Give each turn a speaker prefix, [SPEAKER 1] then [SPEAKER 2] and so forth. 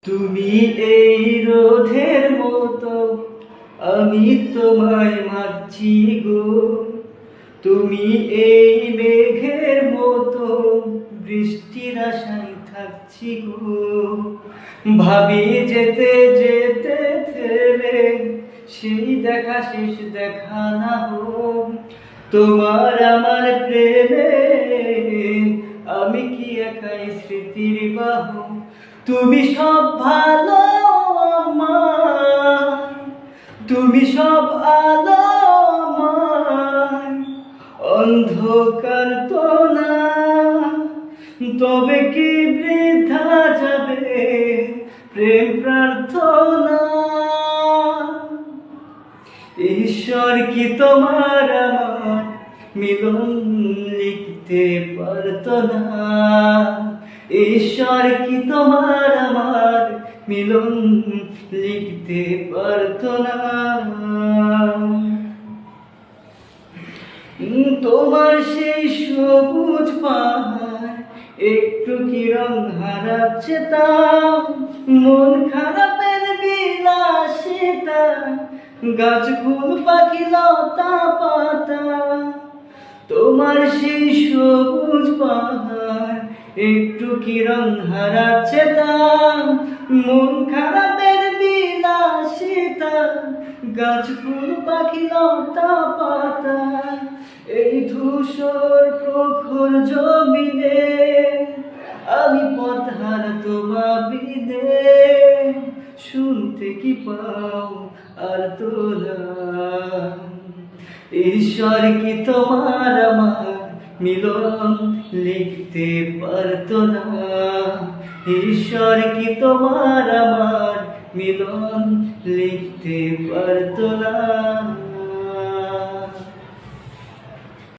[SPEAKER 1] তুমি এই রোধের মতো, আমি তোমায় মারছি গো। তুমি এই মেঘের মতো, বৃষ্টির আশায় থাকছি গো। ভাবি যেতে যেতে থেমে, সেই দেখা শেষ দেখা না হোক। তোমার আমার প্রেমে আমি কি একাই স্মৃতির বাহক। তুমি সব ভালো আমার, তুমি সব আলো আমার, অন্ধকার তো না। তবে কি বৃথা যাবে প্রেম প্রার্থনা। ঈশ্বর কি তোমার আমার মিলন লিখতে পারত না। ঈশ্বর কি তোমার আমার মিলন লিখতে পারত না। তোমার সেই সবুজ পাহাড় একটু কি রং হারাচ্ছে তা। মন খারাপের বিলাসিতা, গাছ ফুল পাখি লতা পাতা। তোমার সেই সবুজ পাহাড় একটু কি রং হারাচ্ছে তা। মন খারাপের বিলাসিতা, গাছ ফুল পাখি লতা পাতা। এই ধূসর প্রখর জমিনে আমি পথহারা তোমা বিদে। শুনতে কি পাও আর তোলা। ঈশ্বর কি তোমার আমার মিলন লিখতে পারত না। ঈশ্বর কি তোমার আমার মিলন লিখতে পারত না।